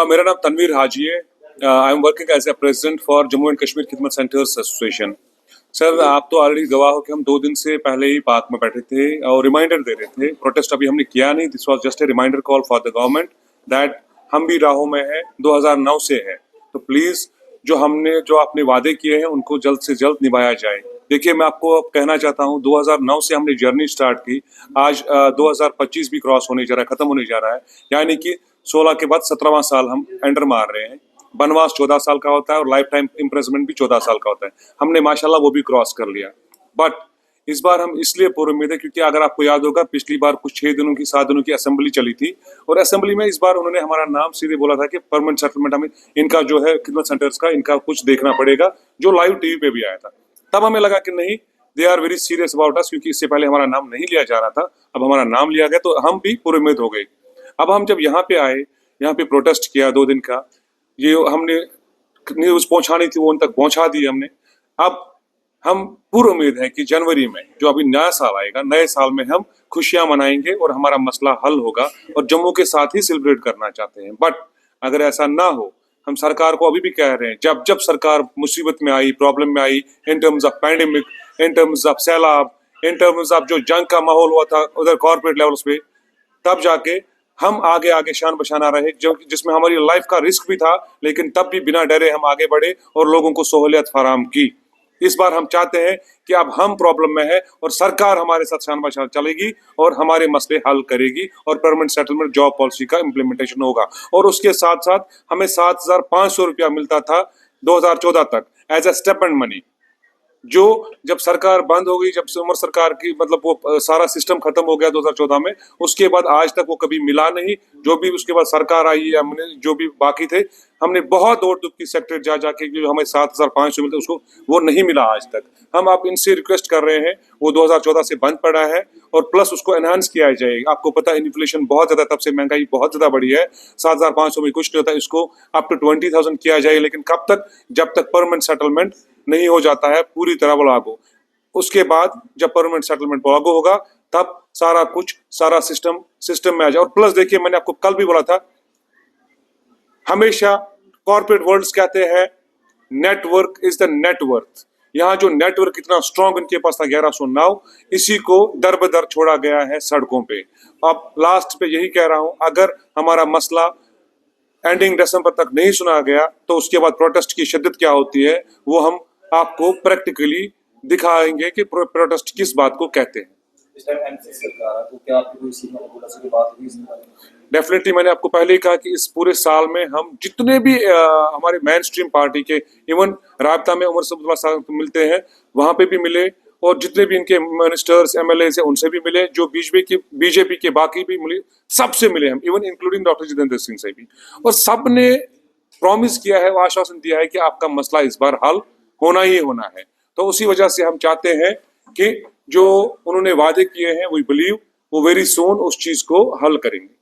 मेरा नाम तनवीर हाजी है। I am working as a president for Jammu and Kashmir Khidmat centres association. Sir, आप तो ऑलरेडी गवाह हो कि हम 2 दिन से पहले ही पार्क में बैठे थे और रिमाइंडर दे रहे थे। प्रोटेस्ट अभी हमने किया नहीं। This was just a reminder call for the government that हम भी राहों में हैं, 2009 से है। तो प्लीज जो आपने वादे किए हैं उनको जल्द से जल्द निभाया जाए। देखिए, मैं आपको कहना चाहता हूं, 2009 से हमने जर्नी स्टार्ट की। आज 2025 भी क्रॉस होने जा रहा है, खत्म होने जा रहा है। यानी कि 16 के बाद 17वां साल हम एंटर मार रहे हैं। बनवास 14 साल का होता है और लाइफ टाइम इम्प्रिजनमेंट भी 14 साल का होता है। हमने माशाल्लाह वो भी क्रॉस कर लिया। बट इस बार हम इसलिए पूरी उम्मीद है क्योंकि अगर आपको याद होगा, पिछली बार कुछ 6 दिनों की 7 दिनों की असेंबली चली थी और असेंबली में इस बार उन्होंने हमारा नाम सीधे बोला था कि परमानेंट सेटलमेंट हमें इनका जो है खिदमत सेंटर्स का इनका कुछ देखना पड़ेगा, जो लाइव टीवी पे भी आया था। तब हमें लगा कि नहीं, they are very serious about us, क्योंकि इससे पहले हमारा नाम नहीं लिया जा रहा था। अब हमारा नाम लिया गया तो हम भी पूरी उम्मीद हो गई। अब हम जब यहाँ पे आए, यहाँ पे प्रोटेस्ट किया 2 दिन का, ये हमने न्यूज पहुंचानी थी वो उन तक पहुंचा दी हमने। अब हम पूरी उम्मीद है कि जनवरी में जो अभी नया साल आएगा, नए साल में हम खुशियां मनाएंगे और हमारा मसला हल होगा और जम्मू के साथ ही सेलिब्रेट करना चाहते हैं। बट अगर ऐसा ना हो, हम सरकार को अभी भी कह रहे हैं, जब जब सरकार मुसीबत में आई, प्रॉब्लम में आई, in terms of pandemic, in terms of सैलाब, इन टर्म्स ऑफ जो जंग का माहौल हुआ था उधर कॉर्पोरेट लेवल्स पे, तब जाके हम आगे आगे शान बशाना रहे, जो जिसमें हमारी लाइफ का रिस्क भी था, लेकिन तब भी बिना डरे हम आगे बढ़े और लोगों को सहूलियत फराहम की। इस बार हम चाहते हैं कि अब हम प्रॉब्लम में है और सरकार हमारे साथ शान बशान चलेगी और हमारे मसले हल करेगी और परमानेंट सेटलमेंट जॉब पॉलिसी का इम्प्लीमेंटेशन होगा। और उसके साथ साथ हमें 7,500 रुपया मिलता था 2014 तक एज ए स्टेपमेंट मनी, जो जब सरकार बंद हो गई, जब से उमर सरकार की मतलब वो सारा सिस्टम खत्म हो गया 2014 में, उसके बाद आज तक वो कभी मिला नहीं। जो भी उसके बाद सरकार आई, हमने जो भी बाकी थे, हमने बहुत दौड़ धूप की सेक्टर जा जाके जो हमें 7,500 मिलते उसको वो नहीं मिला आज तक। हम आप इनसे रिक्वेस्ट कर रहे हैं, वो 2014 से बंद पड़ा है और प्लस उसको एनहांस किया जाएगा। आपको पता है इन्फ्लेशन बहुत ज्यादा, तब से महंगाई बहुत ज्यादा बढ़ी है। 7,500 में कुछ नहीं होता, इसको अप टू 20,000 किया जाए। लेकिन कब तक? जब तक परमानेंट सेटलमेंट नहीं हो जाता है पूरी तरह लागू। उसके बाद जब परमानेंट सेटलमेंट लागू होगा तब सारा कुछ सारा सिस्टम में आ जाए। और प्लस देखिए, मैंने आपको कल भी बोला था, हमेशा कॉर्पोरेट वर्ल्ड्स कहते हैं नेटवर्क इज द नेटवर्थ। यहाँ जो नेटवर्क इतना स्ट्रॉन्ग इनके पास था 1109, इसी को दर बदर छोड़ा गया है सड़कों पे। अब लास्ट पे यही कह रहा हूं, अगर हमारा मसला एंडिंग दिसंबर तक नहीं सुना गया तो उसके बाद प्रोटेस्ट की शिद्दत क्या होती है वो हम आपको प्रैक्टिकली दिखाएंगे कि प्रोटेस्ट किस बात को कहते हैं। डेफिनेटली मैंने आपको पहले ही कहा कि इस पूरे साल में हम जितने भी हमारे मेन स्ट्रीम पार्टी के, इवन राबता में उमर अब्दुल्ला साहब मिलते हैं, वहां पे भी मिले, और जितने भी इनके मिनिस्टर्स एमएलए हैं उनसे भी मिले, जो बीजेपी के बाकी भी मिले, सबसे मिले हम, even including doctor Jitendra Singh से भी। और सब ने प्रॉमिस किया है, आश्वासन दिया है कि आपका मसला इस बार हल होना ही होना है। तो उसी वजह से हम चाहते हैं कि जो उन्होंने वादे किए हैं, वी बिलीव वो वेरी सून उस चीज को हल करेंगे।